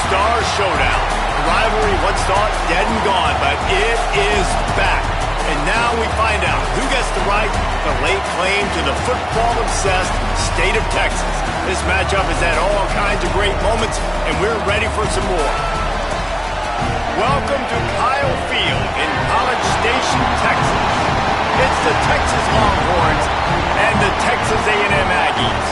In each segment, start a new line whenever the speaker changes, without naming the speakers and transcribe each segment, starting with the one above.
Star Showdown. The rivalry once thought dead and gone, but it is back. And now we find out who gets the right to lay claim to the football-obsessed state of Texas. This matchup has had all kinds of great moments, and we're ready for some more. Welcome to Kyle Field in College Station, Texas. It's the Texas Longhorns and the Texas A&M Aggies.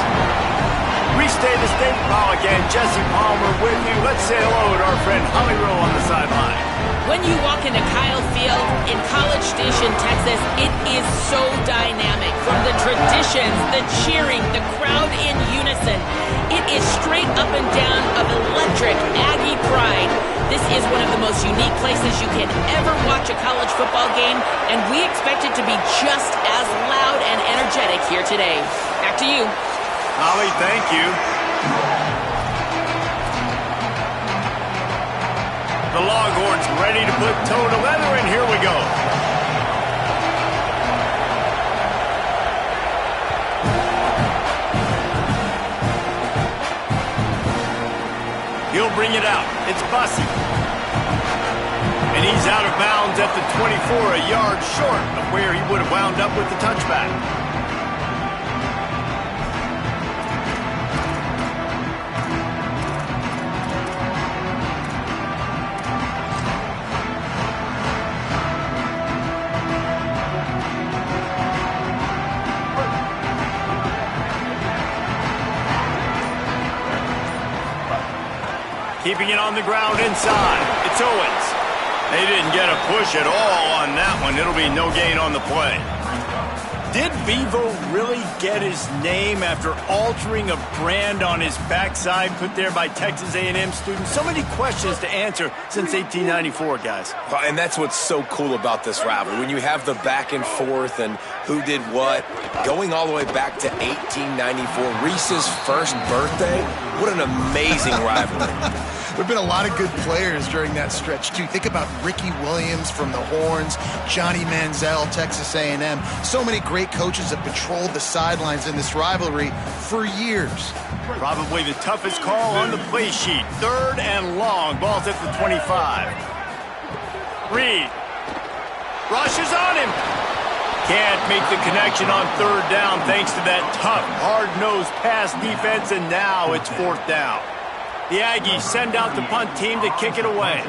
We stay the State Pollock and Jesse Palmer with you. Let's say hello to our friend Holly Rowe on the sideline.
When you walk into Kyle Field in College Station, Texas, it is so dynamic. From the traditions, the cheering, the crowd in unison, it is straight up and down of electric Aggie pride. This is one of the most unique places you can ever watch a college football game, and we expect it to be just as loud and energetic here today. Back to you.
Holly, thank you. The Longhorns ready to put toe to leather, and here we go. He'll bring it out. It's Bussey. And he's out of bounds at the 24, a yard short of where he would have wound up with the touchback. Keeping it on the ground inside. It's Owens. They didn't get a push at all on that one. It'll be no gain on the play. Did Bevo really get his name after altering a brand on his backside put there by Texas A&M students? So many questions to answer since 1894, guys.
And that's what's so cool about this rivalry. When you have the back and forth and who did what, going all the way back to 1894, Reese's first birthday, what an amazing rivalry.
There have been a lot of good players during that stretch, too. Think about Ricky Williams from the Horns, Johnny Manziel, Texas A&M. So many great coaches have patrolled the sidelines in this rivalry for years.
Probably the toughest call on the play sheet. 3rd and long. Ball's at the 25. Reed rushes on him. Can't make the connection on 3rd down thanks to that tough, hard-nosed pass defense, and now it's 4th down. The Aggies send out the punt team to kick it away.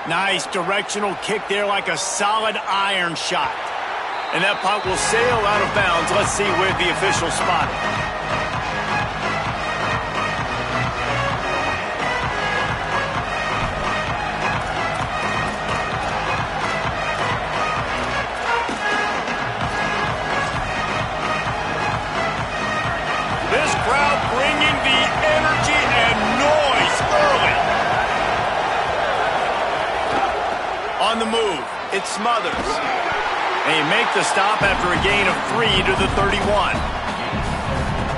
Nice directional kick there like a solid iron shot. And that punt will sail out of bounds. Let's see where the official spot it. On the move, it's Smothers. They make the stop after a gain of 3 to the 31.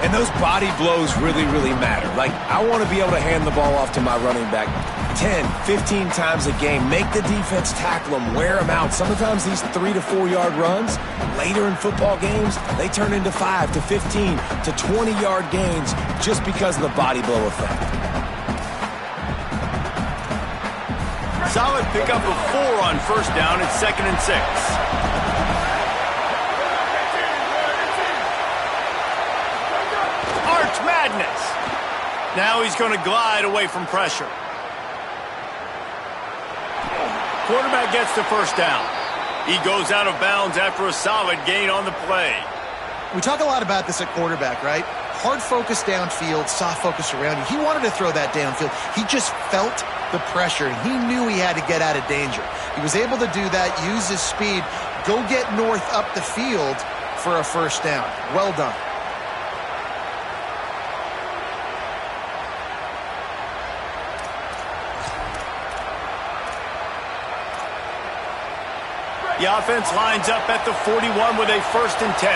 And those body blows really, really matter. Like, I want to be able to hand the ball off to my running back 10, 15 times a game. Make the defense tackle them, wear them out. Sometimes these 3 to 4 yard runs, later in football games, they turn into 5 to 15 to 20 yard gains just because of the body blow effect.
Solid pickup of 4 on 1st down. It's 2nd and 6. Arch Madness. Now he's going to glide away from pressure. Quarterback gets the 1st down. He goes out of bounds after a solid gain on the play.
We talk a lot about this at quarterback, right? Hard focus downfield, soft focus around you. He wanted to throw that downfield. He just felt the pressure. He knew he had to get out of danger. He was able to do that, use his speed, go get north up the field for a 1st down. Well done.
The offense lines up at the 41 with a 1st and 10.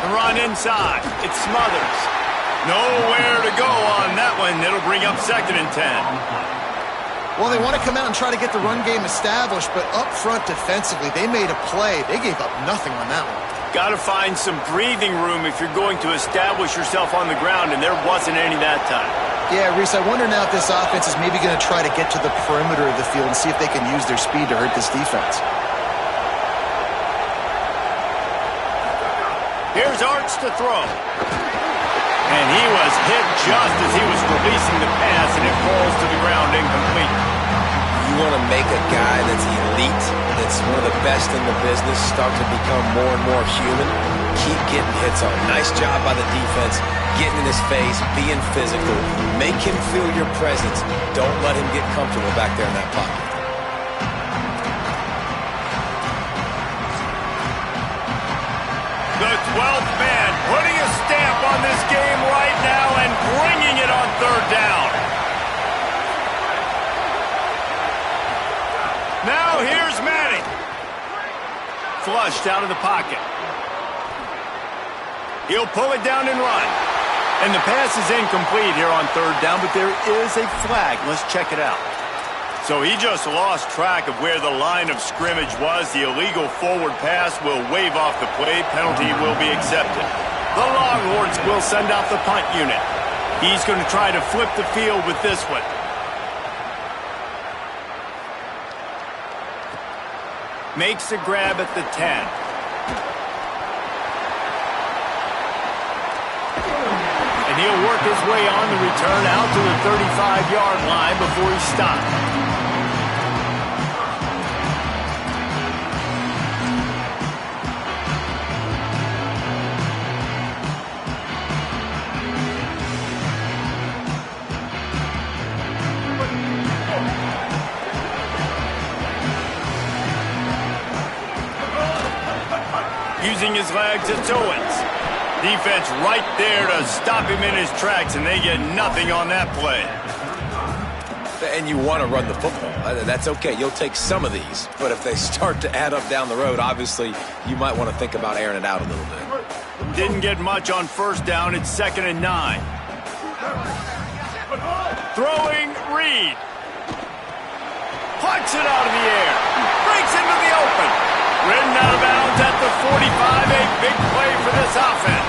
The run inside. It's Smothers. Nowhere to go on that one. It'll bring up 2nd and 10.
Well, they want to come out and try to get the run game established, but up front defensively, they made a play. They gave up nothing on that one.
Got to find some breathing room if you're going to establish yourself on the ground, and there wasn't any that time.
Yeah, Reese, I wonder now if this offense is maybe going to try to get to the perimeter of the field and see if they can use their speed to hurt this defense.
Here's Arch to throw. And he was hit just as he was releasing the pass, and it falls to the ground incomplete.
You want to make a guy that's elite, that's one of the best in the business, start to become more and more human, keep getting hits on. Nice job by the defense, getting in his face, being physical. Make him feel your presence. Don't let him get comfortable back there in that pocket.
The 12th man putting a stamp on this game right now and bringing it on third down. Now here's Manning. Flushed out of the pocket. He'll pull it down and run. And the pass is incomplete here on third down, but there is a flag. Let's check it out. So he just lost track of where the line of scrimmage was. The illegal forward pass will wave off the play. Penalty will be accepted. The Longhorns will send out the punt unit. He's going to try to flip the field with this one. Makes a grab at the 10. And he'll work his way on the return out to the 35-yard line before he stops. Using his legs, it's Owens. Defense right there to stop him in his tracks, and they get nothing on that play.
And you want to run the football. That's okay. You'll take some of these. But if they start to add up down the road, obviously, you might want to think about airing it out a little bit.
Didn't get much on first down. It's 2nd and 9. Throwing Reed. Plucks it out of the air. Breaks into the open. Ridden out of bounds at the 45, a big play for this offense.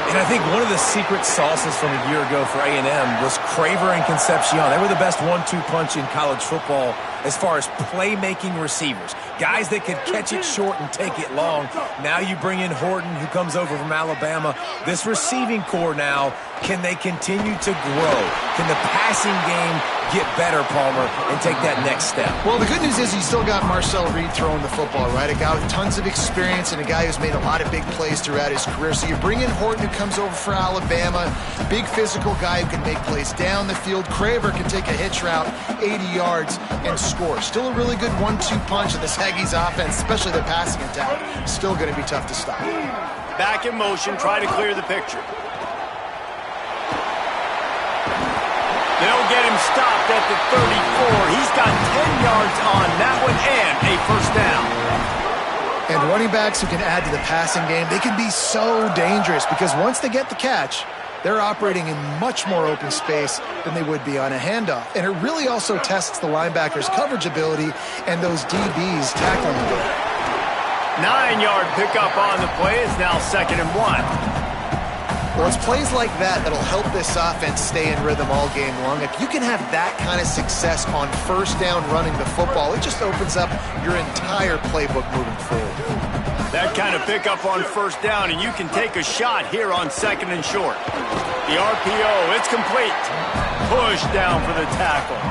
And I think one of the secret sauces from a year ago for A&M was Craver and Concepcion. They were the best 1-2 punch in college football as far as playmaking receivers. Guys that could catch it short and take it long. Now you bring in Horton, who comes over from Alabama. This receiving core now, can they continue to grow? Can the passing game get better, Palmer, and take that next step?
Well, the good news is you still got Marcel Reed throwing the football, right? A guy with tons of experience and a guy who's made a lot of big plays throughout his career. So you bring in Horton, who comes over for Alabama, big physical guy who can make plays down the field. Craver can take a hitch route 80 yards and score. Still a really good 1-2 punch of this Aggies offense, especially the passing attack. Still going to be tough to stop.
Back in motion, try to clear the picture. They'll get him stopped at the 34. He's got 10 yards on that one and a first down.
And running backs who can add to the passing game, they can be so dangerous because once they get the catch, they're operating in much more open space than they would be on a handoff. And it really also tests the linebackers' coverage ability and those DBs tackling them.
9-yard pickup on the play is now 2nd and 1.
Well, it's plays like that that'll help this offense stay in rhythm all game long. If you can have that kind of success on first down running the football, it just opens up your entire playbook moving forward.
That kind of pickup on first down, and you can take a shot here on 2nd and short. The RPO, it's complete. Push down for the tackle.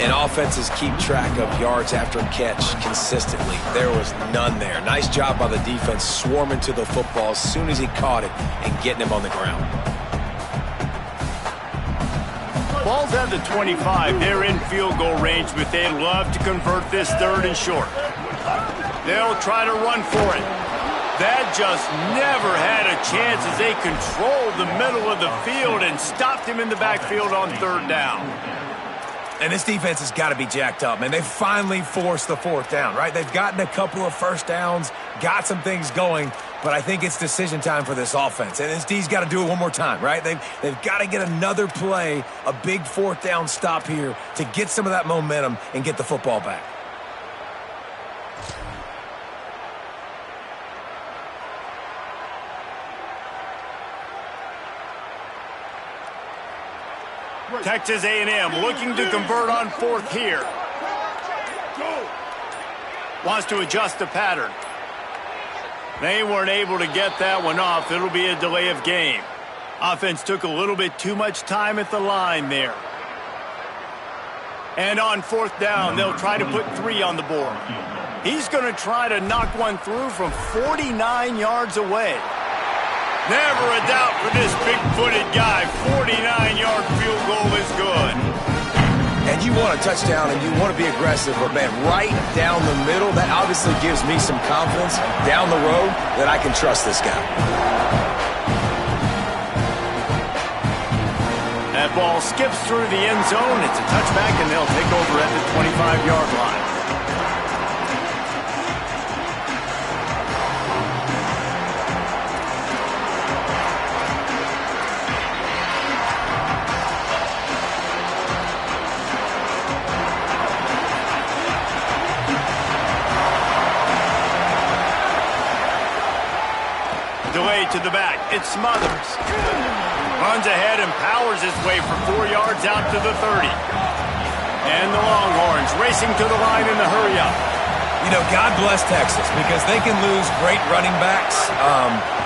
And offenses keep track of yards after catch consistently. There was none there. Nice job by the defense swarming to the football as soon as he caught it and getting him on the ground.
Ball's at the 25. They're in field goal range, but they'd love to convert this 3rd and short. They'll try to run for it. That just never had a chance as they controlled the middle of the field and stopped him in the backfield on 3rd down.
And this defense has got to be jacked up, man. They finally forced the 4th down, right? They've gotten a couple of first downs, got some things going, but I think it's decision time for this offense. And this D's got to do it one more time, right? They've got to get another play, a big fourth down stop here to get some of that momentum and get the football back.
Texas A&M looking to convert on fourth here. Wants to adjust the pattern. They weren't able to get that one off. It'll be a delay of game. Offense took a little bit too much time at the line there. And on fourth down, they'll try to put 3 on the board. He's going to try to knock one through from 49 yards away. Never a doubt for this big-footed guy. 49-yard field goal is good.
And you want a touchdown and you want to be aggressive, but man, right down the middle, that obviously gives me some confidence down the road that I can trust this guy.
That ball skips through the end zone. It's a touchback, and they'll take over at the 25-yard line. Delayed to the back. It's Smothers. Runs ahead and powers his way for 4 yards out to the 30. And the Longhorns racing to the line in the hurry-up.
You know, God bless Texas because they can lose great running backs,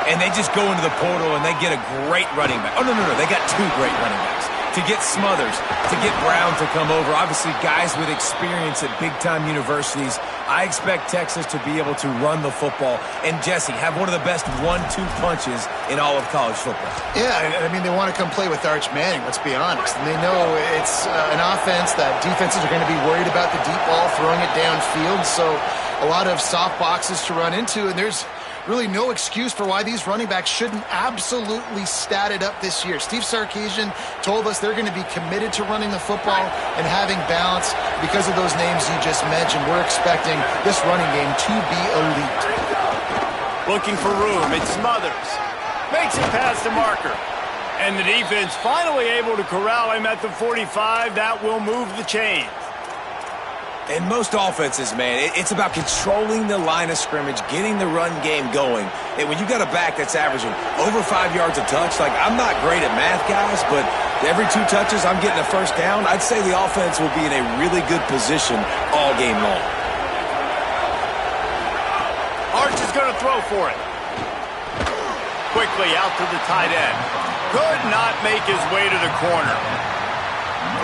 and they just go into the portal and they get a great running back. Oh, no. They got 2 great running backs. To get Smothers, to get Brown to come over. Obviously, guys with experience at big-time universities. I expect Texas to be able to run the football. And, Jesse, have one of the best 1-2 punches in all of college football.
Yeah, I mean, they want to come play with Arch Manning, let's be honest. And they know it's an offense that defenses are going to be worried about the deep ball, throwing it downfield. So a lot of soft boxes to run into, and there's really no excuse for why these running backs shouldn't absolutely stat it up this year. Steve Sarkisian told us they're going to be committed to running the football and having balance. Because of those names you just mentioned, we're expecting this running game to be elite.
Looking for room, it's Smothers. Makes it past the marker. And the defense finally able to corral him at the 45. That will move the chains.
And most offenses, man, it's about controlling the line of scrimmage, getting the run game going. And when you got a back that's averaging over 5 yards a touch, like I'm not great at math, guys, but every 2 touches I'm getting a first down, I'd say the offense will be in a really good position all game long.
Arch is going to throw for it. Quickly out to the tight end. Could not make his way to the corner.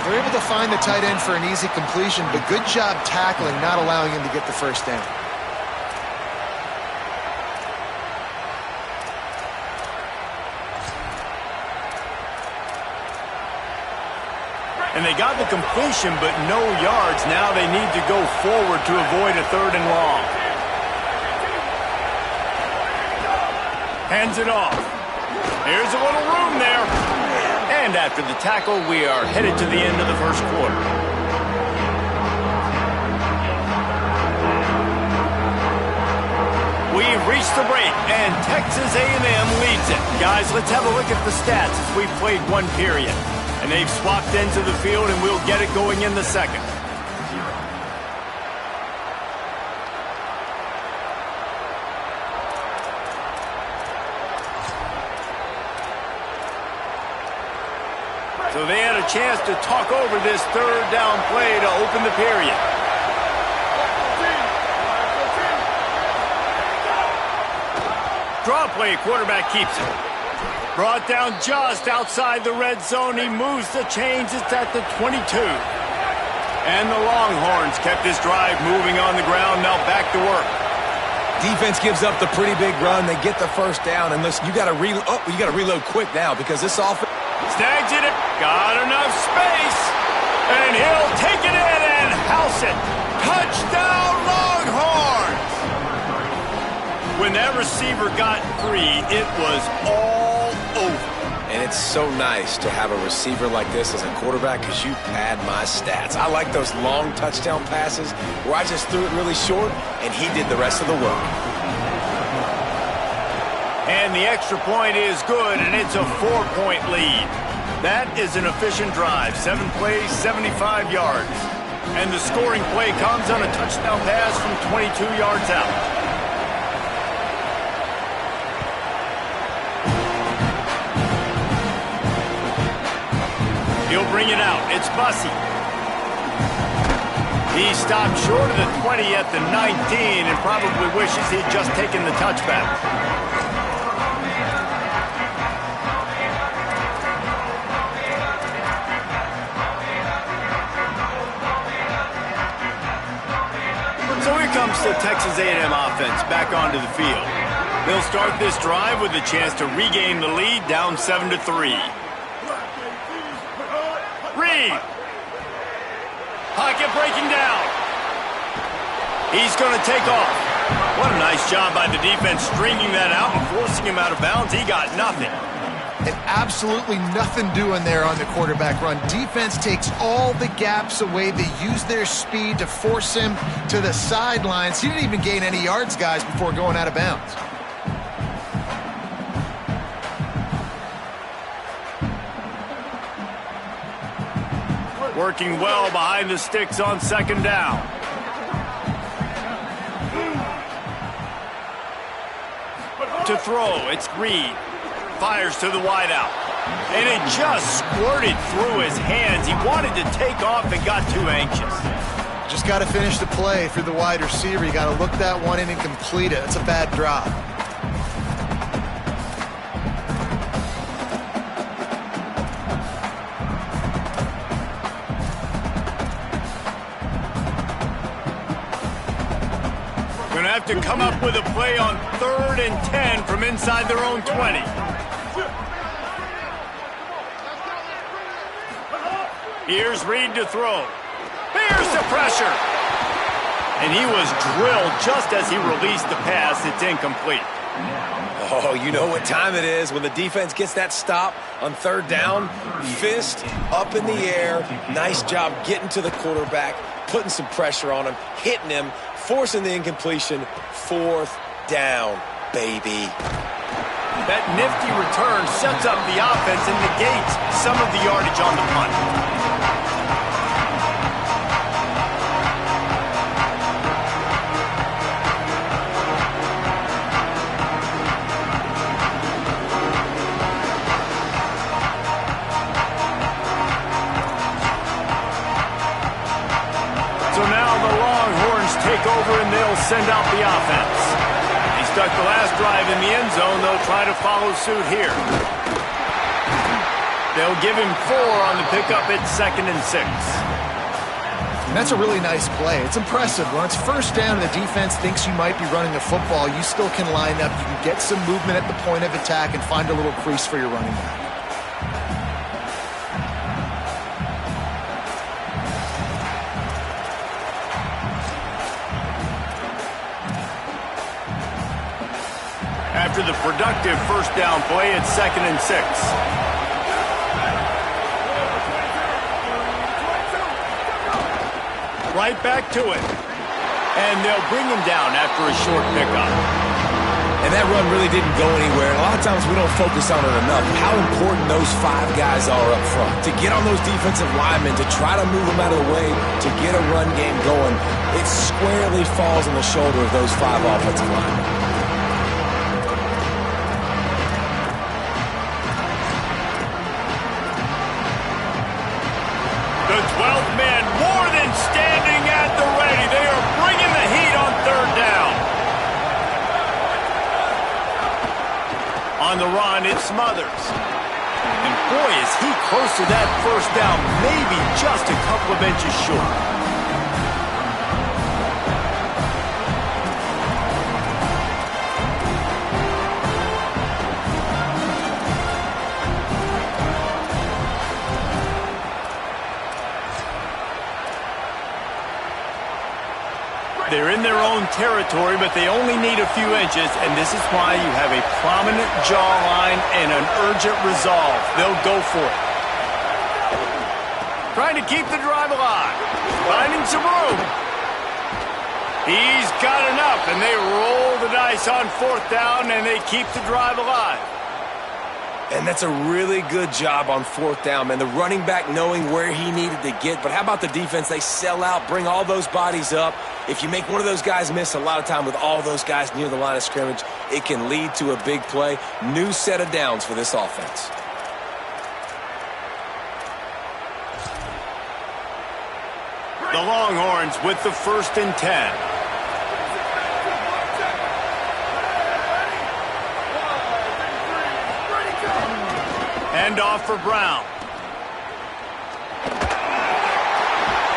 They're able to find the tight end for an easy completion, but good job tackling, not allowing him to get the first down.
And they got the completion, but no yards. Now they need to go forward to avoid a 3rd and long. Hands it off. Here's a little room there. And after the tackle, we are headed to the end of the first quarter. We've reached the break, and Texas A&M leads it. Guys, let's have a look at the stats as we've played 1 period. And they've swapped into the field, and we'll get it going in the second. So they had a chance to talk over this 3rd down play to open the period. Draw play, quarterback keeps it. Brought down just outside the red zone. He moves the chains. It's at the 22. And the Longhorns kept this drive moving on the ground. Now back to work.
Defense gives up the pretty big run. They get the first down. And listen, you got to reload quick now because this offense...
Snags it. Got enough space. And he'll take it in and house it. Touchdown, Longhorns! When that receiver got free, it was all over.
And it's so nice to have a receiver like this as a quarterback because you pad my stats. I like those long touchdown passes where I just threw it really short and he did the rest of the work.
And the extra point is good, and it's a 4-point lead. That is an efficient drive. 7 plays, 75 yards. And the scoring play comes on a touchdown pass from 22 yards out. He'll bring it out. It's Bussey. He stopped short of the 20 at the 19 and probably wishes he'd just taken the touchback. So here comes the Texas A&M offense back onto the field. They'll start this drive with a chance to regain the lead down 7-3. Reed. Pocket breaking down. He's going to take off. What a nice job by the defense stringing that out and forcing him out of bounds. He got nothing.
And absolutely nothing doing there on the quarterback run. Defense takes all the gaps away. They use their speed to force him to the sidelines. He didn't even gain any yards, guys, before going out of bounds.
Working well behind the sticks on second down. To throw, it's Reed. Fires to the wideout. And it just squirted through his hands. He wanted to take off and got too anxious.
Just got to finish the play through the wide receiver. You got to look that one in and complete it. It's a bad drop.
To come up with a play on 3rd and 10 from inside their own 20. Here's Reed to throw. Here's the pressure. And he was drilled just as he released the pass. It's incomplete.
Oh, you know what time it is when the defense gets that stop on 3rd down. Fist up in the air. Nice job getting to the quarterback, putting some pressure on him, hitting him, forcing the incompletion. 4th down, baby.
That nifty return sets up the offense and negates some of the yardage on the punt. So now the Longhorns take over and they'll send out the offense. He stuck the last drive in the end zone. They'll try to follow suit here. They'll give him 4 on the pickup at 2nd and 6.
And that's a really nice play. It's impressive. When it's 1st down and the defense thinks you might be running the football, you still can line up. You can get some movement at the point of attack and find a little crease for your running back.
After the productive 1st down play, it's 2nd and 6. Right back to it. And they'll bring him down after a short pickup.
And that run really didn't go anywhere. A lot of times we don't focus on it enough. How important those 5 guys are up front. To get on those defensive linemen, to try to move them out of the way, to get a run game going, it squarely falls on the shoulder of those 5 offensive linemen.
The 12th man more than standing at the ready. They are bringing the heat on 3rd down. On the run, it's Smothers. And boy, is he close to that 1st down, maybe just a couple of inches short. They're in their own territory, but they only need a few inches, and this is why you have a prominent jawline and an urgent resolve. They'll go for it. Trying to keep the drive alive. Finding some room. He's got enough, and they roll the dice on 4th down, and they keep the drive alive.
And that's a really good job on 4th down, man. The running back knowing where he needed to get. But how about the defense? They sell out, bring all those bodies up. If you make one of those guys miss, a lot of time with all those guys near the line of scrimmage, it can lead to a big play. New set of downs for this offense.
The Longhorns with the 1st and 10. Hand off for Brown.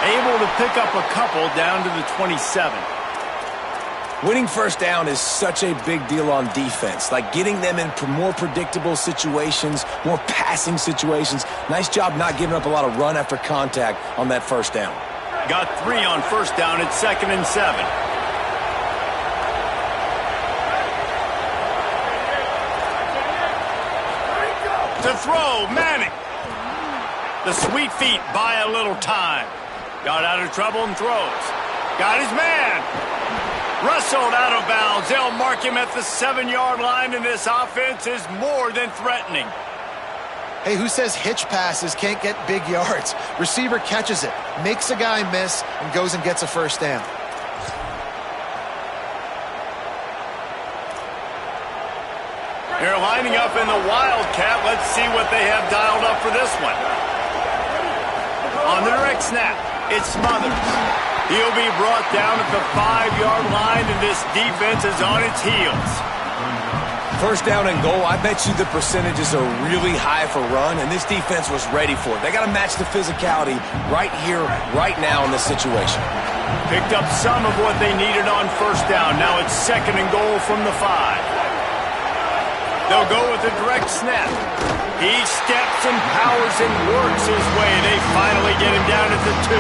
Able to pick up a couple down to the 27.
Winning 1st down is such a big deal on defense. Like getting them in more predictable situations, more passing situations. Nice job not giving up a lot of run after contact on that 1st down.
Got 3 on 1st down at 2nd and 7. To throw, Manning. The sweet feet buy a little time. Got out of trouble and throws. Got his man. Wrestled out of bounds. They'll mark him at the 7-yard line, and this offense is more than threatening.
Hey, who says hitch passes can't get big yards? Receiver catches it, makes a guy miss, and goes and gets a 1st down.
They're lining up in the Wildcat. Let's see what they have dialed up for this one. On the direct snap, it's Smothers. He'll be brought down at the 5-yard line, and this defense is on its heels.
1st down and goal, I bet you the percentages are really high for run, and this defense was ready for it. They got to match the physicality right here, right now in this situation.
Picked up some of what they needed on 1st down. Now it's 2nd and goal from the 5. They'll go with a direct snap. He steps and powers and works his way. They finally get him down at the 2.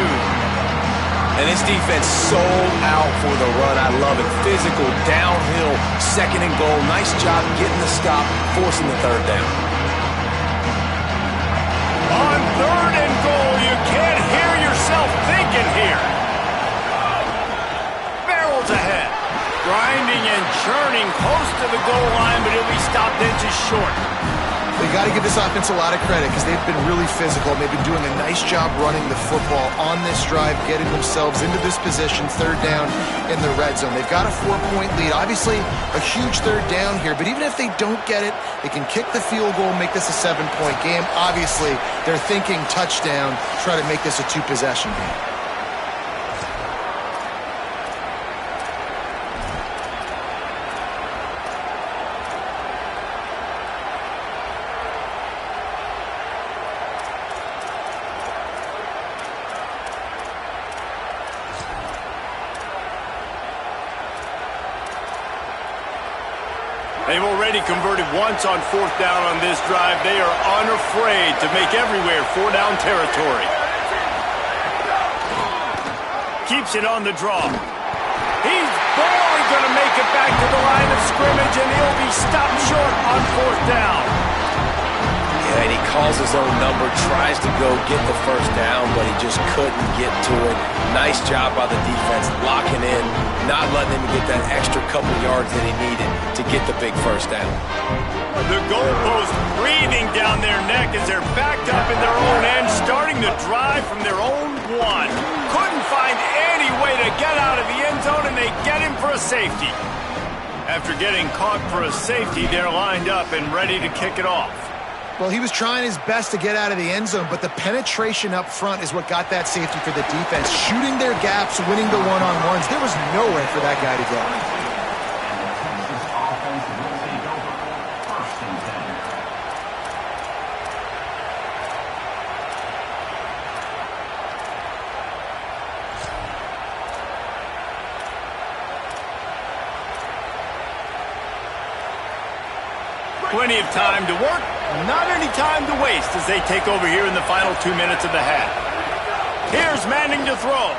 And this defense sold out for the run. I love it. Physical, downhill, 2nd and goal. Nice job getting the stop, forcing the 3rd down.
On 3rd and goal, you can't hear yourself thinking here. Barrels ahead. Grinding and churning close to the goal line, but he'll be stopped inches short.
They got to give this offense a lot of credit because they've been really physical. They've been doing a nice job running the football on this drive, getting themselves into this position, 3rd down in the red zone. They've got a 4-point lead. Obviously, a huge 3rd down here, but even if they don't get it, they can kick the field goal, make this a 7-point game. Obviously, they're thinking touchdown, try to make this a 2-possession game.
They've already converted once on 4th down on this drive. They are unafraid to make everywhere 4-down territory. Keeps it on the draw. He's barely going to make it back to the line of scrimmage, and he'll be stopped short on 4th down.
Yeah, and he calls his own number, tries to go get the 1st down, but he just couldn't get to it. Nice job by the defense, locking in, not letting him get that extra couple yards that he needed to get the big 1st down.
The goalpost breathing down their neck as they're backed up in their own end, starting the drive from their own 1. Couldn't find any way to get out of the end zone, and they get him for a safety. After getting caught for a safety, they're lined up and ready to kick it off.
Well, he was trying his best to get out of the end zone, but the penetration up front is what got that safety for the defense. Shooting their gaps, winning the one-on-ones. There was nowhere for that guy to go.
Plenty of time to work, not any time to waste as they take over here in the final 2 minutes of the half. Here's Manning to throw.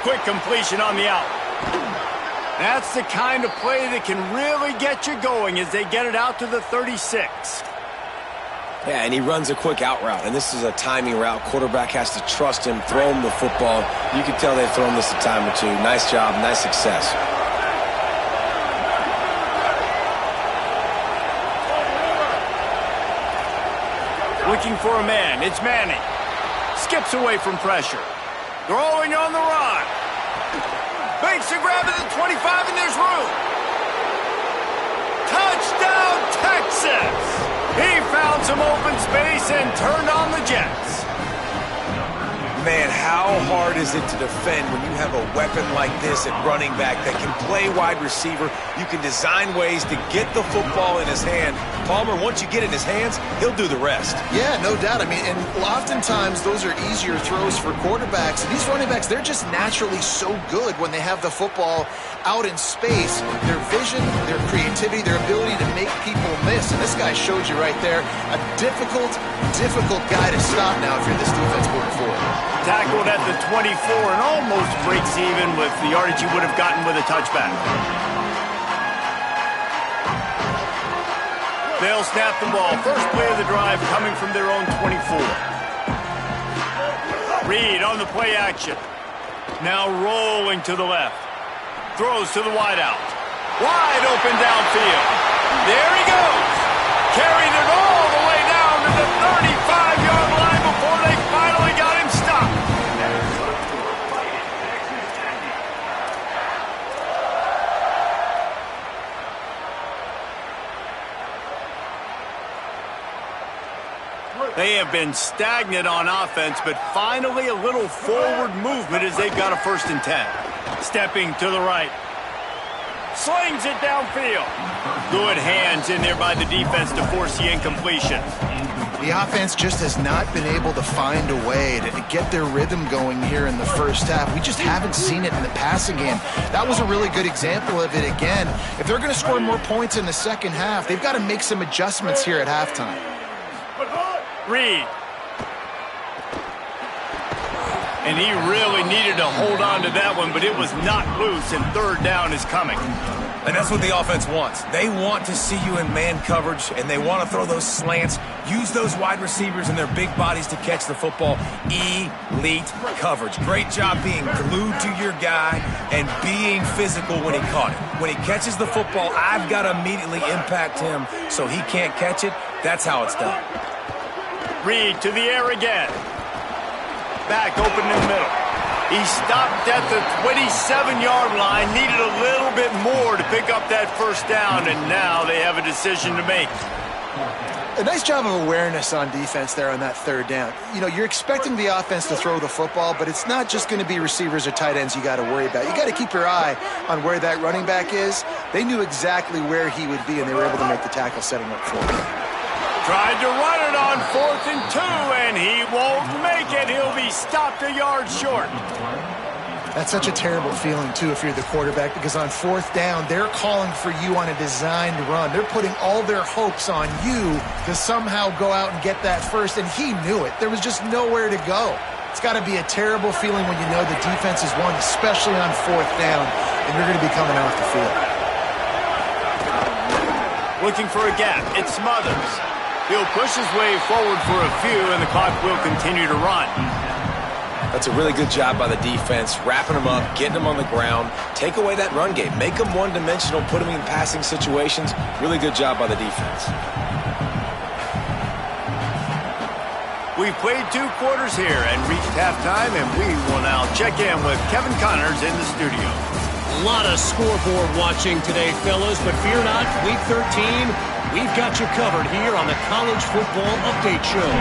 Quick completion on the out. That's the kind of play that can really get you going as they get it out to the 36.
Yeah, and he runs a quick out route, and this is a timing route. Quarterback has to trust him, throw him the football. You can tell they've thrown this a time or two. Nice job, nice success.
Looking for a man. It's Manning. Skips away from pressure. Throwing on the run. Makes a grab at the 25, and there's room. Touchdown, Texas! He found some open space and turned on the Jets.
Man, how hard is it to defend when you have a weapon like this at running back that can play wide receiver? You can design ways to get the football in his hand. Palmer, once you get it in his hands, he'll do the rest.
Yeah, no doubt. I mean, and oftentimes those are easier throws for quarterbacks. And these running backs, they're just naturally so good when they have the football out in space. Their vision, their creativity, their ability to make people miss. And this guy showed you right there, a difficult guy to stop now if you're this defense going forward.
Tackled at the 24 and almost breaks even with the yardage he would have gotten with a touchback. They'll snap the ball. First play of the drive coming from their own 24. Reed on the play action. Now rolling to the left. Throws to the wideout. Wide open downfield. There he goes. Carried it all the way down to the 35-yard line before they finally got him stopped. They have been stagnant on offense, but finally a little forward movement as they've got a 1st and 10. Stepping to the right. Slings it downfield. Good hands in there by the defense to force the incompletion.
The offense just has not been able to find a way to get their rhythm going here in the first half. We just haven't seen it in the passing game. That was a really good example of it again. If they're going to score more points in the second half, they've got to make some adjustments here at halftime.
Reed. And he really needed to hold on to that one, but it was not loose, and 3rd down is coming.
And that's what the offense wants. They want to see you in man coverage, and they want to throw those slants, use those wide receivers and their big bodies to catch the football. Elite coverage. Great job being glued to your guy and being physical when he caught it. When he catches the football, I've got to immediately impact him so he can't catch it. That's how it's done.
Reed to the air again. Back open in the middle. He stopped at the 27-yard line, needed a little bit more to pick up that 1st down, and now they have a decision to make.
A nice job of awareness on defense there on that 3rd down. You know, you're expecting the offense to throw the football, but it's not just going to be receivers or tight ends you got to worry about. You got to keep your eye on where that running back is. They knew exactly where he would be, and they were able to make the tackle setting up for him.
Tried to run it on 4th and 2, and he won't make it. He'll be stopped a yard short.
That's such a terrible feeling, too, if you're the quarterback, because on 4th down, they're calling for you on a designed run. They're putting all their hopes on you to somehow go out and get that first, and he knew it. There was just nowhere to go. It's got to be a terrible feeling when you know the defense is won, especially on 4th down, and you're going to be coming off the field.
Looking for a gap. It's Smothers. He'll push his way forward for a few, and the clock will continue to run.
That's a really good job by the defense, wrapping them up, getting them on the ground. Take away that run game. Make them one-dimensional, put them in passing situations. Really good job by the defense.
We've played 2 quarters here and reached halftime, and we will now check in with Kevin Connors in the studio.
A lot of scoreboard watching today, fellas, but fear not, Week 13, we've got you covered here on the College Football Update Show.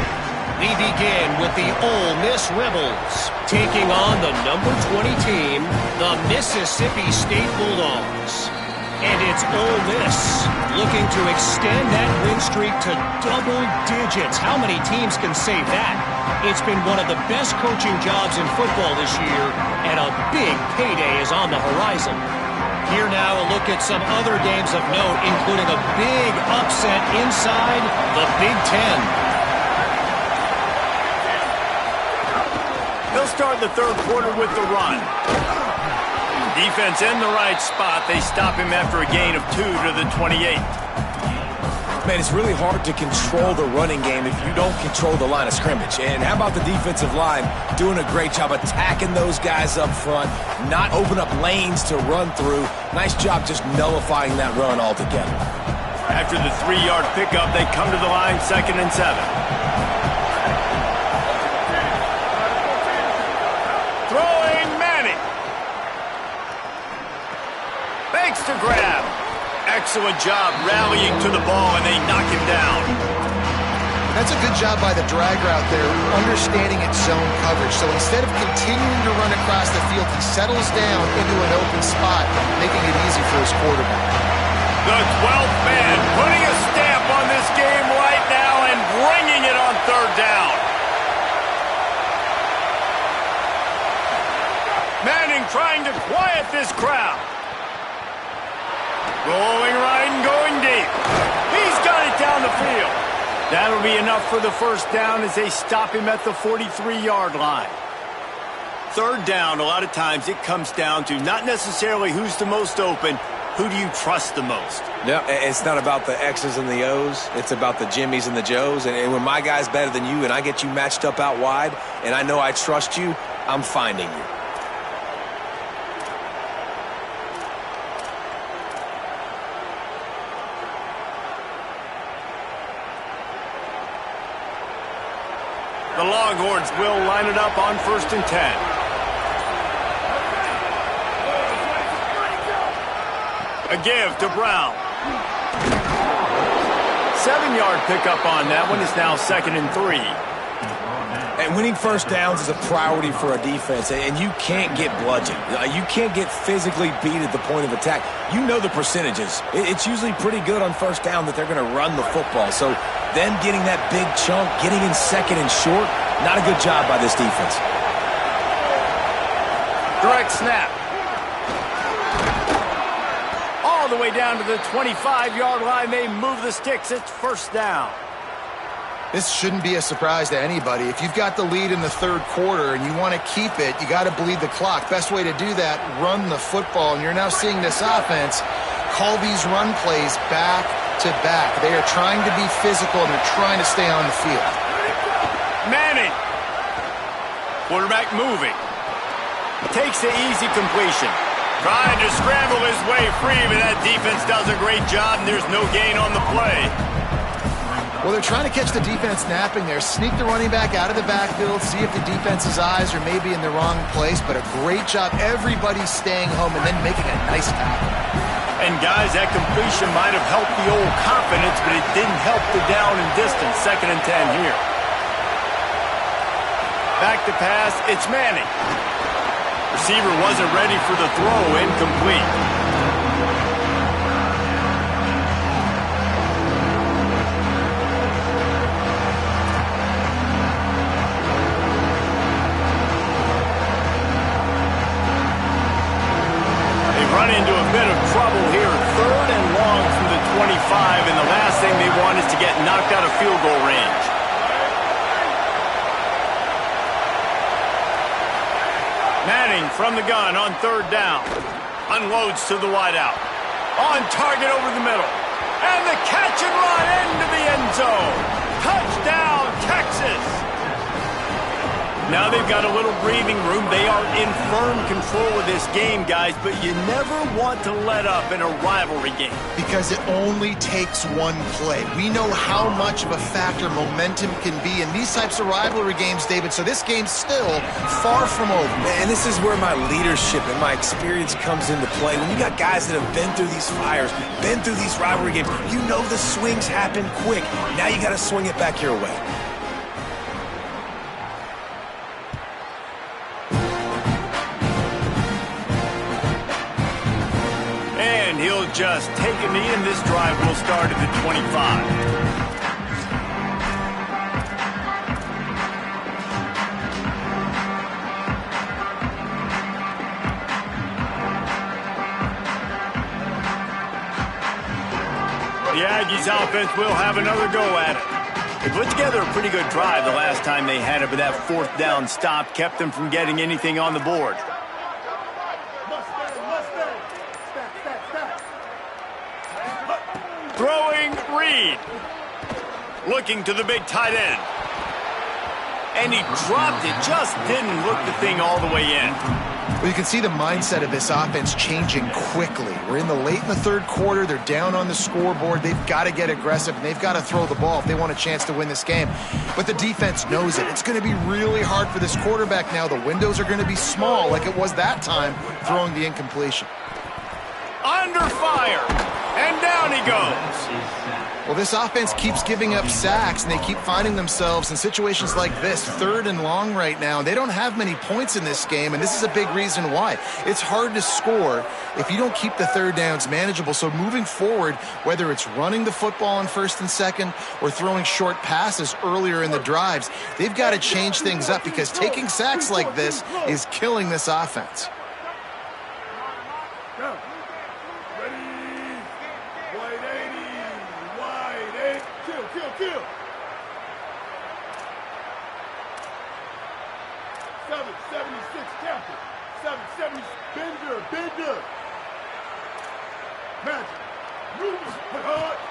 We begin with the Ole Miss Rebels, taking on the number 20 team, the Mississippi State Bulldogs. And it's Ole Miss looking to extend that win streak to double digits. How many teams can say that? It's been one of the best coaching jobs in football this year, and a big payday is on the horizon. Here now, a look at some other games of note, including a big upset inside the Big Ten.
They'll start the 3rd quarter with the run. Defense in the right spot. They stop him after a gain of 2 to the 28.
Man, it's really hard to control the running game if you don't control the line of scrimmage. And how about the defensive line doing a great job attacking those guys up front, not open up lanes to run through. Nice job just nullifying that run altogether.
After the 3-yard pickup, they come to the line 2nd and 7. Throwing Manning. Fakes to grab. Excellent job rallying to the ball, and they knock him down.
That's a good job by the drag route there, understanding its zone coverage. So instead of continuing to run across the field, he settles down into an open spot, making it easy for his quarterback.
The 12th man putting a stamp on this game right now and bringing it on 3rd down. Manning trying to quiet this crowd. Rolling right and going deep. He's got it down the field. That'll be enough for the 1st down as they stop him at the 43-yard line. 3rd down, a lot of times it comes down to not necessarily who's the most open, who do you trust the most?
Yeah, it's not about the X's and the O's. It's about the Jimmies and the Joes. And when my guy's better than you and I get you matched up out wide and I know I trust you, I'm finding you.
The Longhorns will line it up on 1st and 10. A give to Brown. 7-yard pickup on that one. Is now 2nd and 3.
And winning 1st downs is a priority for a defense, and you can't get bludgeoned. You can't get physically beat at the point of attack. You know the percentages. It's usually pretty good on 1st down that they're going to run the football. So them getting that big chunk, getting in 2nd and short, not a good job by this defense.
Direct snap. All the way down to the 25-yard line. They move the sticks. It's 1st down.
This shouldn't be a surprise to anybody. If you've got the lead in the 3rd quarter and you want to keep it, you got to bleed the clock. Best way to do that, run the football. And you're now seeing this offense call these run plays back to back. They are trying to be physical and they're trying to stay on the field.
Manning. Quarterback moving. Takes the easy completion. Trying to scramble his way free, but that defense does a great job, and there's no gain on the play.
Well, they're trying to catch the defense napping there. Sneak the running back out of the backfield, see if the defense's eyes are maybe in the wrong place, but a great job. Everybody's staying home and then making a nice tackle.
And, guys, that completion might have helped the old confidence, but it didn't help the down and distance. 2nd and 10 here. Back to pass. It's Manning. Receiver wasn't ready for the throw. Incomplete. Run into a bit of trouble here. 3rd and long from the 25, and the last thing they want is to get knocked out of field goal range. Manning from the gun on 3rd down. Unloads to the wideout. On target over the middle. And the catch and run into the end zone. Touchdown, Texas! Now they've got a little breathing room. They are in firm control of this game, guys, but you never want to let up in a rivalry game.
Because it only takes one play. We know how much of a factor momentum can be in these types of rivalry games, David, so this game's still far from over.
And this is where my leadership and my experience comes into play. When you got guys that have been through these fires, been through these rivalry games, you know the swings happen quick. Now you got to swing it back your way.
He'll just take a knee, and this drive will start at the 25. The Aggies offense will have another go at it. They put together a pretty good drive the last time they had it, but that 4th down stop kept them from getting anything on the board. Throwing, Reed. Looking to the big tight end. And he dropped it, just didn't look the thing all the way in.
Well, you can see the mindset of this offense changing quickly. We're late in the third quarter. They're down on the scoreboard. They've got to get aggressive, and they've got to throw the ball if they want a chance to win this game. But the defense knows it. It's going to be really hard for this quarterback now. The windows are going to be small like it was that time throwing the incompletion.
Under fire, and down he goes.
Well, this offense keeps giving up sacks, and they keep finding themselves in situations like this, 3rd and long right now. They don't have many points in this game, and this is a big reason why. It's hard to score if you don't keep the 3rd downs manageable. So moving forward, whether it's running the football on 1st and 2nd or throwing short passes earlier in the drives, they've got to change things up because taking sacks like this is killing this offense.
Kill. 776 captain. 770 Bender. Magic.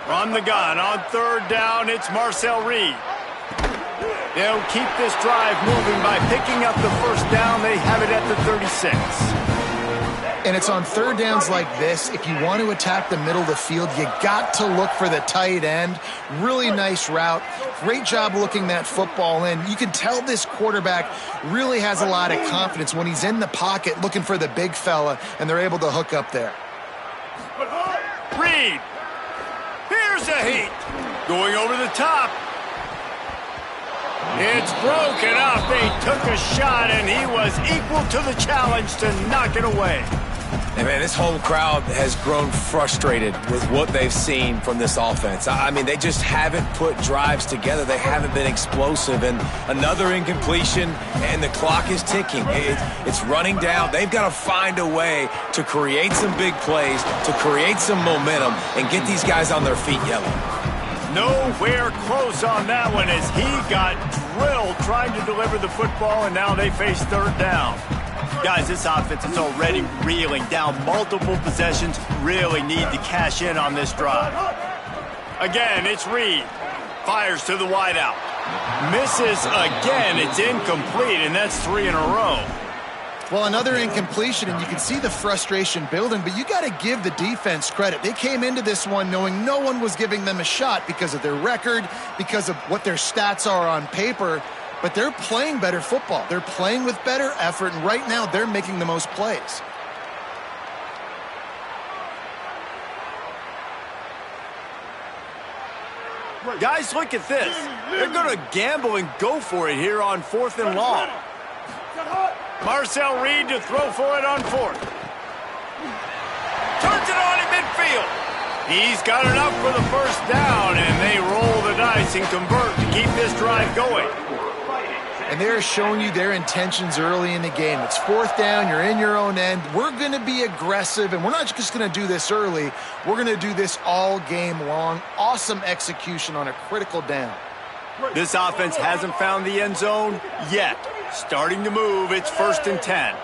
On the gun, on 3rd down, it's Marcel Reed. They'll keep this drive moving by picking up the 1st down. They have it at the 36.
And it's on 3rd downs like this. If you want to attack the middle of the field, you got to look for the tight end. Really nice route. Great job looking that football in. You can tell this quarterback really has a lot of confidence when he's in the pocket looking for the big fella, and they're able to hook up there.
Reed. Here's a heat. Going over the top. It's broken up. They took a shot, and he was equal to the challenge to knock it away.
And man, this home crowd has grown frustrated with what they've seen from this offense. I mean, they just haven't put drives together. They haven't been explosive. And another incompletion, and the clock is ticking. It's running down. They've got to find a way to create some big plays, to create some momentum, and get these guys on their feet yelling.
Nowhere close on that one as he got drilled trying to deliver the football, and now they face 3rd down. Guys, this offense is already reeling down multiple possessions. Really need to cash in on this drive. Again, it's Reed. Fires to the wideout. Misses again. It's incomplete, and that's 3 in a row.
Well, another incompletion, and you can see the frustration building, but you got to give the defense credit. They came into this one knowing no one was giving them a shot because of their record, because of what their stats are on paper, but they're playing better football. They're playing with better effort, and right now they're making the most plays.
Guys, look at this. They're going to gamble and go for it here on 4th and long. Marcel Reed to throw for it on 4th. Turns it on in midfield. He's got enough for the 1st down, and they roll the dice and convert to keep this drive going.
And they're showing you their intentions early in the game. It's 4th down. You're in your own end. We're going to be aggressive, and we're not just going to do this early. We're going to do this all game long. Awesome execution on a critical down.
This offense hasn't found the end zone yet. Starting to move. It's 1st and 10.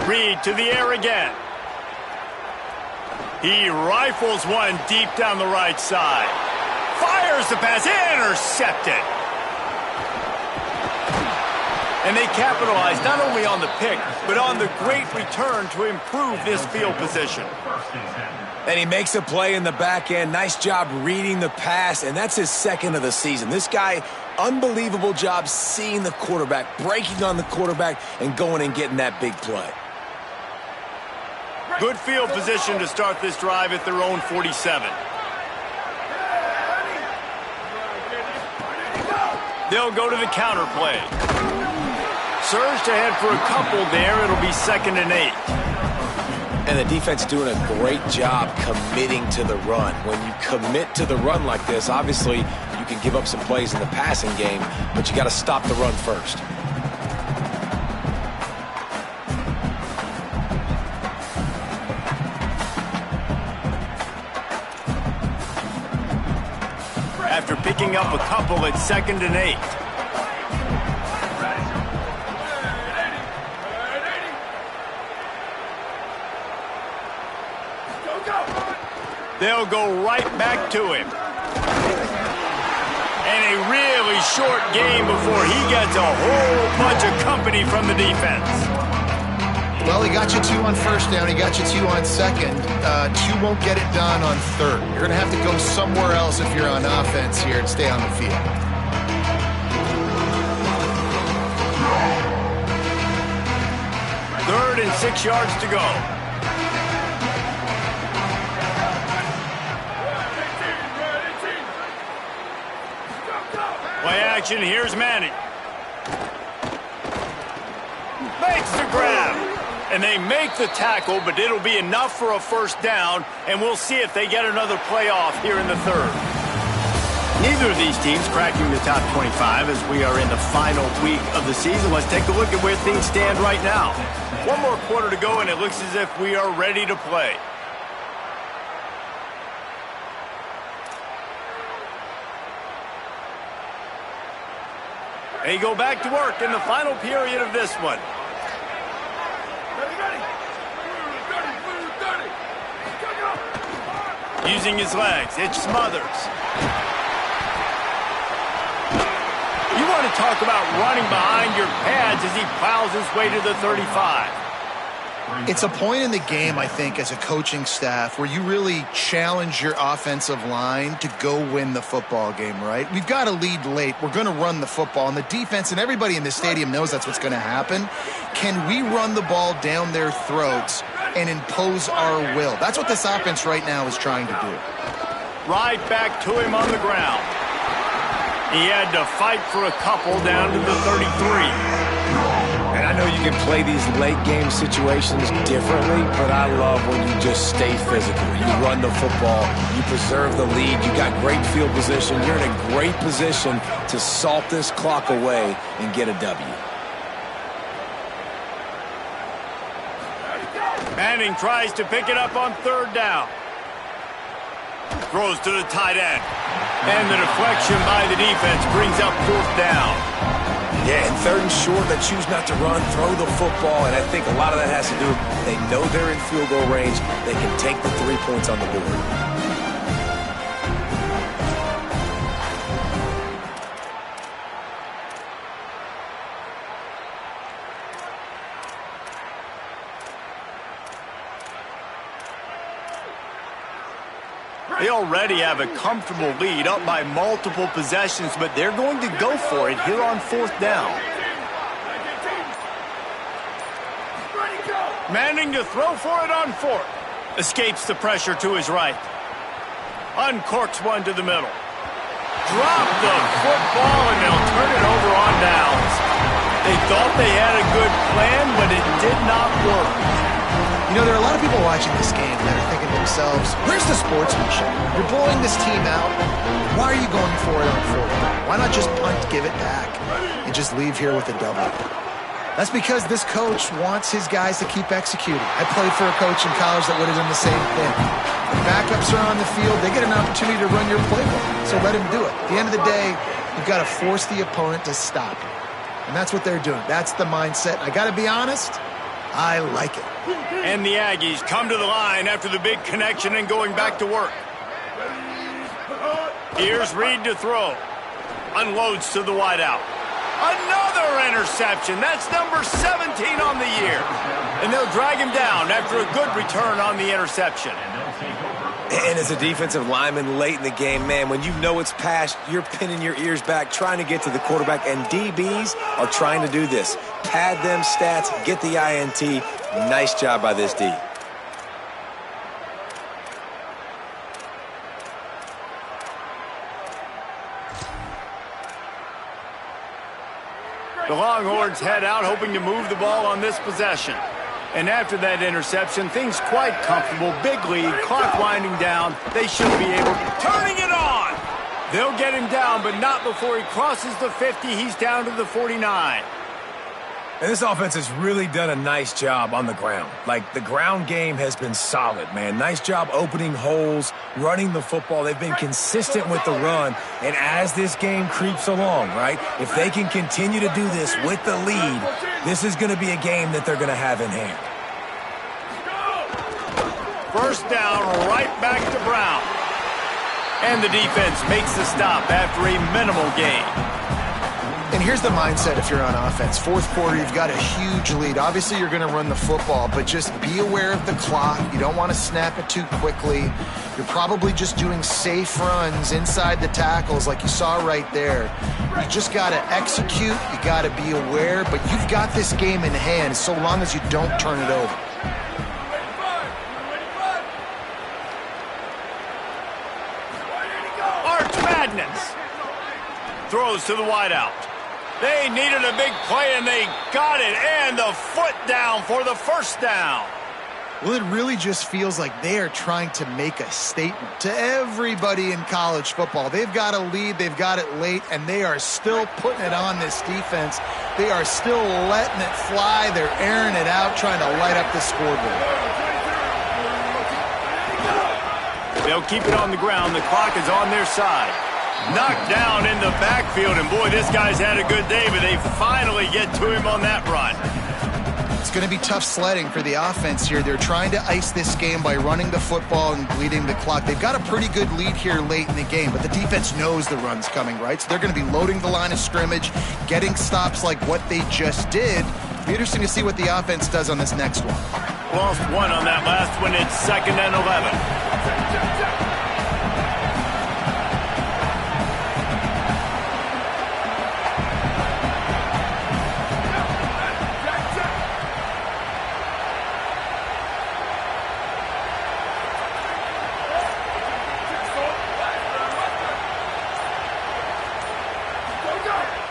Reed to the air again. He rifles one deep down the right side. Fires the pass. Intercepted. And they capitalize not only on the pick, but on the great return to improve this field position.
And he makes a play in the back end. Nice job reading the pass, and that's his 2nd of the season. This guy, unbelievable job seeing the quarterback, breaking on the quarterback, and going and getting that big play.
Good field position to start this drive at their own 47. They'll go to the counter play. Surged ahead for a couple there. It'll be 2nd and 8.
And the defense doing a great job committing to the run. When you commit to the run like this, obviously you can give up some plays in the passing game, but you got to stop the run first.
After picking up a couple, it's 2nd and 8. They'll go right back to him. And a really short game before he gets a whole bunch of company from the defense.
Well, he got you 2 on first down. He got you 2 on second. 2 won't get it done on third. You're going to have to go somewhere else if you're on offense here and stay on the field.
Third and 6 yards to go. Play action, here's Manning. Makes the grab. And they make the tackle, but it'll be enough for a first down, and we'll see if they get another playoff here in the third. Neither of these teams cracking the top 25 as we are in the final week of the season. Let's take a look at where things stand right now. 1 more quarter to go, and it looks as if we are ready to play. They go back to work in the final period of this one. Using his legs, it's Smothers. You want to talk about running behind your pads as he plows his way to the 35.
It's a point in the game, I think, as a coaching staff where you really challenge your offensive line to go win the football game, right? We've got to lead late. We're going to run the football. And the defense and everybody in this stadium knows that's what's going to happen. Can we run the ball down their throats and impose our will? That's what this offense right now is trying to do.
Right back to him on the ground. He had to fight for a couple down to the 33.
And I know you can play these late game situations differently, but I love when you just stay physical. You run the football, you preserve the lead, you got great field position, you're in a great position to salt this clock away and get a W.
Manning tries to pick it up on third down. Throws to the tight end. And the deflection by the defense brings up fourth down.
Yeah, and third and short, they choose not to run, throw the football, and I think a lot of that has to do with they know they're in field goal range. They can take the 3 points on the board.
They already have a comfortable lead up by multiple possessions, but they're going to go for it here on fourth down. Manning to throw for it on fourth. Escapes the pressure to his right. Uncorks one to the middle. Drop the football, and they'll turn it over on downs. They thought they had a good plan, but it did not work.
You know, there are a lot of people watching this game that are thinking to themselves, where's the sportsmanship? You're blowing this team out. Why are you going for it on fourth down? Why not just punt, give it back, and just leave here with a W? That's because this coach wants his guys to keep executing. I played for a coach in college that would have done the same thing. The backups are on the field. They get an opportunity to run your playbook, so let him do it. At the end of the day, you've got to force the opponent to stop you. And that's what they're doing. That's the mindset. I got to be honest, I like it.
And the Aggies come to the line after the big connection and going back to work. Here's Reed to throw. Unloads to the wideout. Another interception. That's number 17 on the year. And they'll drag him down after a good return on the interception.
And as a defensive lineman late in the game, man, when you know it's past, you're pinning your ears back, trying to get to the quarterback, and DBs are trying to do this. Pad them stats, get the INT. Nice job by this D.
The Longhorns head out, hoping to move the ball on this possession. And after that interception, things quite comfortable. Big lead, clock winding down. They should be able to... Turning it on! They'll get him down, but not before he crosses the 50. He's down to the 49.
And this offense has really done a nice job on the ground. Like, the ground game has been solid, man. Nice job opening holes, running the football. They've been consistent with the run. And as this game creeps along, right, if they can continue to do this with the lead, this is going to be a game that they're going to have in hand.
First down, right back to Brown. And the defense makes the stop after a minimal gain.
And here's the mindset if you're on offense. Fourth quarter, you've got a huge lead. Obviously, you're going to run the football, but just be aware of the clock. You don't want to snap it too quickly. You're probably just doing safe runs inside the tackles like you saw right there. You just got to execute. You got to be aware, but you've got this game in hand so long as you don't turn it over.
Arch Madness. Throws to the wideout. They needed a big play, and they got it. And the foot down for the first down.
Well, it really just feels like they are trying to make a statement to everybody in college football. They've got a lead, they've got it late, and they are still putting it on this defense. They are still letting it fly. They're airing it out, trying to light up the scoreboard.
They'll keep it on the ground. The clock is on their side. Knocked down in the backfield, and boy, this guy's had a good day, but they finally get to him on that run.
It's going to be tough sledding for the offense here. They're trying to ice this game by running the football and bleeding the clock. They've got a pretty good lead here late in the game, but the defense knows the run's coming, right? So they're going to be loading the line of scrimmage, getting stops like what they just did. It'll be interesting to see what the offense does on this next one.
Lost one on that last one. It's 2nd and 11.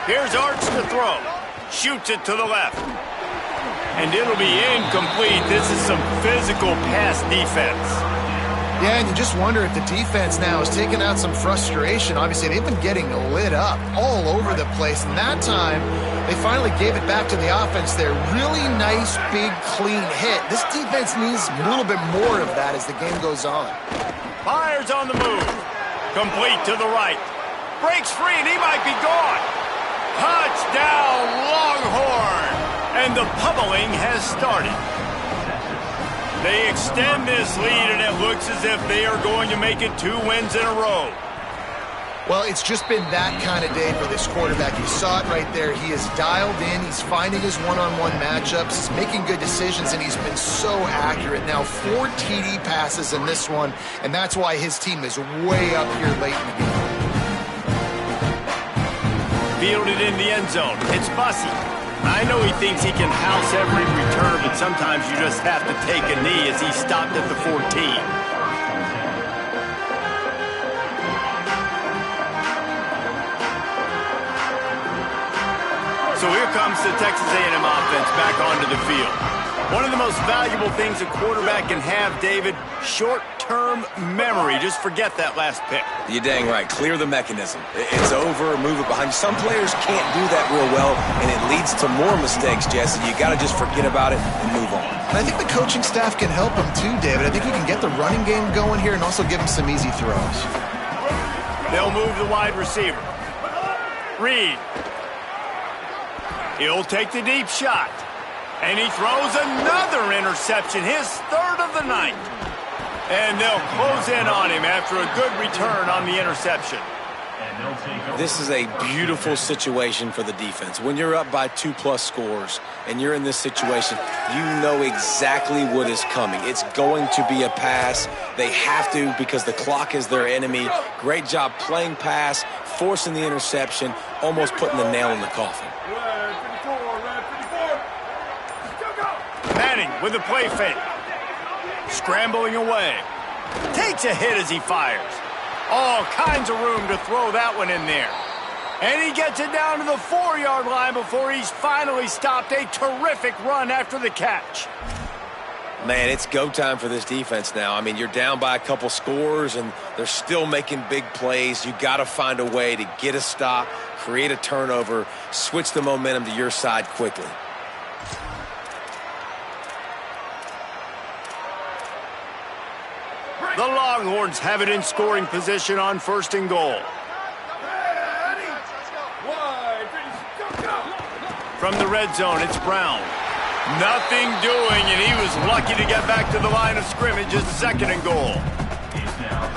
Here's Arch to throw. Shoots it to the left. And it'll be incomplete. This is some physical pass defense.
Yeah, and you just wonder if the defense now is taking out some frustration. Obviously, they've been getting lit up all over the place. And that time, they finally gave it back to the offense there. Really nice, big, clean hit. This defense needs a little bit more of that as the game goes on.
Myers on the move. Complete to the right. Breaks free, and he might be gone. Touchdown, Longhorn! And the pummeling has started. They extend this lead, and it looks as if they are going to make it 2 wins in a row.
Well, it's just been that kind of day for this quarterback. You saw it right there. He is dialed in. He's finding his one-on-one matchups. He's making good decisions, and he's been so accurate. Now, 4 TD passes in this one, and that's why his team is way up here late in the game.
Fielded in the end zone. It's Bussey. I know he thinks he can house every return, but sometimes you just have to take a knee as he stopped at the 14. So here comes the Texas A&M offense back onto the field. One of the most valuable things a quarterback can have, David, short-term memory. Just forget that last pick.
You're dang right. Clear the mechanism. It's over, move it behind you. Some players can't do that real well, and it leads to more mistakes, Jesse. You got to just forget about it and move on.
And I think the coaching staff can help him too, David. I think he can get the running game going here and also give him some easy throws.
They'll move the wide receiver. Reed. He'll take the deep shot. And he throws another interception, his 3rd of the night. And they'll close in on him after a good return on the interception.
This is a beautiful situation for the defense. When you're up by 2+ scores and you're in this situation, you know exactly what is coming. It's going to be a pass. They have to because the clock is their enemy. Great job playing pass, forcing the interception, almost putting the nail in the coffin.
Manning with a play fake. Scrambling away. Takes a hit as he fires. All kinds of room to throw that one in there. And he gets it down to the 4-yard line before he's finally stopped. A terrific run after the catch.
Man, it's go time for this defense now. I mean, you're down by a couple scores, and they're still making big plays. You got to find a way to get a stop, create a turnover, switch the momentum to your side quickly.
The Longhorns have it in scoring position on 1st and goal. From the red zone, it's Brown. Nothing doing, and he was lucky to get back to the line of scrimmage as 2nd and goal.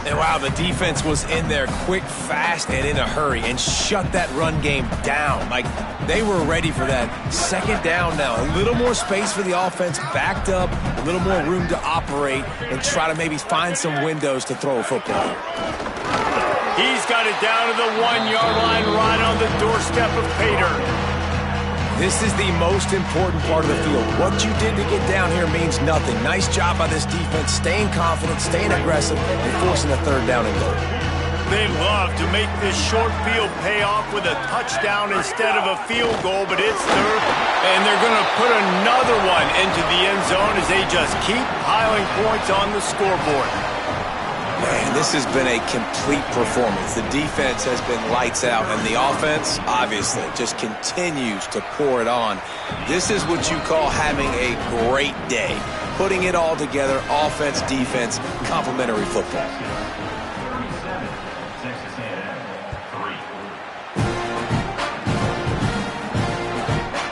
And wow, the defense was in there quick, fast, and in a hurry and shut that run game down. Like, they were ready for that. 2nd down now. A little more space for the offense, backed up, a little more room to operate and try to maybe find some windows to throw a football.
He's got it down to the 1-yard line right on the doorstep of Pater.
This is the most important part of the field. What you did to get down here means nothing. Nice job by this defense, staying confident, staying aggressive, and forcing a 3rd down and goal.
They love to make this short field pay off with a touchdown instead of a field goal, but it's 3rd, and they're going to put another one into the end zone as they just keep piling points on the scoreboard.
Man, this has been a complete performance. The defense has been lights out, and the offense, obviously, just continues to pour it on. This is what you call having a great day. Putting it all together, offense, defense, complementary football.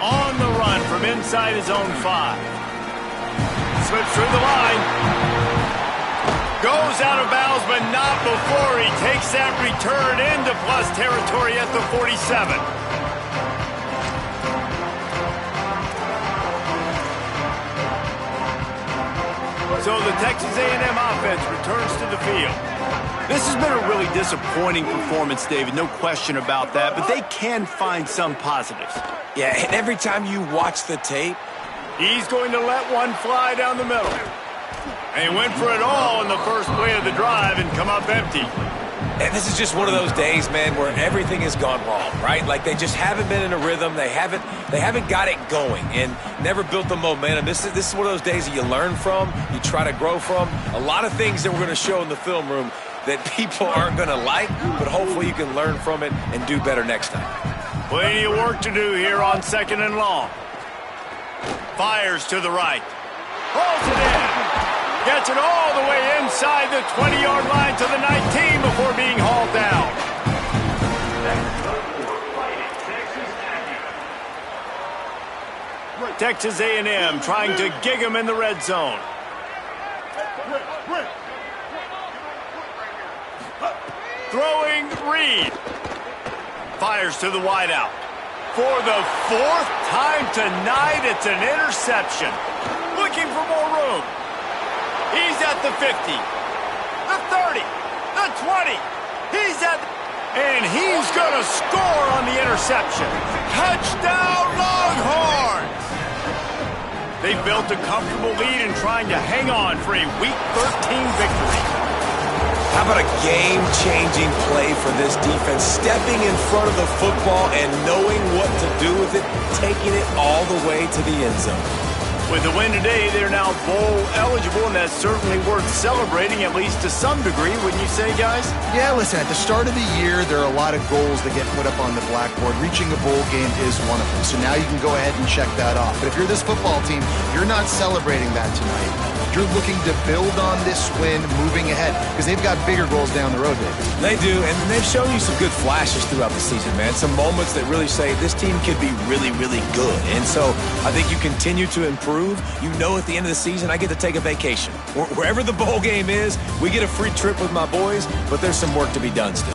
On the run from inside his own 5. Slips through the line. Goes out of bounds, but not before he takes that return into plus territory at the 47. So the Texas A&M offense returns to the field. This has been a really disappointing performance, David, no question about that, but they can find some positives.
Yeah, and every time you watch the tape,
he's going to let one fly down the middle. And he went for it all in the first play of the drive and come up empty.
And this is just one of those days, man, where everything has gone wrong, right? Like they just haven't been in a rhythm. They haven't got it going and never built the momentum. This is one of those days that you learn from, you try to grow from. A lot of things that we're going to show in the film room that people aren't going to like, but hopefully you can learn from it and do better next time.
Plenty of work to do here on 2nd and long. Fires to the right. Holds it in. Gets it all the way inside the 20-yard line to the 19 before being hauled down. Texas A&M trying to gig him in the red zone. Throwing Reed. Fires to the wideout. For the 4th time tonight, it's an interception. Looking for more room. He's at the 50, the 30, the 20. He's at, and he's going to score on the interception. Touchdown, Longhorns! They built a comfortable lead and trying to hang on for a Week 13 victory.
How about a game-changing play for this defense? Stepping in front of the football and knowing what to do with it, taking it all the way to the end zone.
With the win today, they're now bowl eligible, and that's certainly worth celebrating, at least to some degree, wouldn't you say, guys?
Yeah, listen, at the start of the year, there are a lot of goals that get put up on the blackboard. Reaching a bowl game is one of them. So now you can go ahead and check that off. But if you're this football team, you're not celebrating that tonight. You're looking to build on this win moving ahead because they've got bigger goals down the road, David.
They do, and they've shown you some good flashes throughout the season, man. Some moments that really say this team could be really, really good. And so I think you continue to improve. You know at the end of the season, I get to take a vacation. Wherever the bowl game is, we get a free trip with my boys, but there's some work to be done still.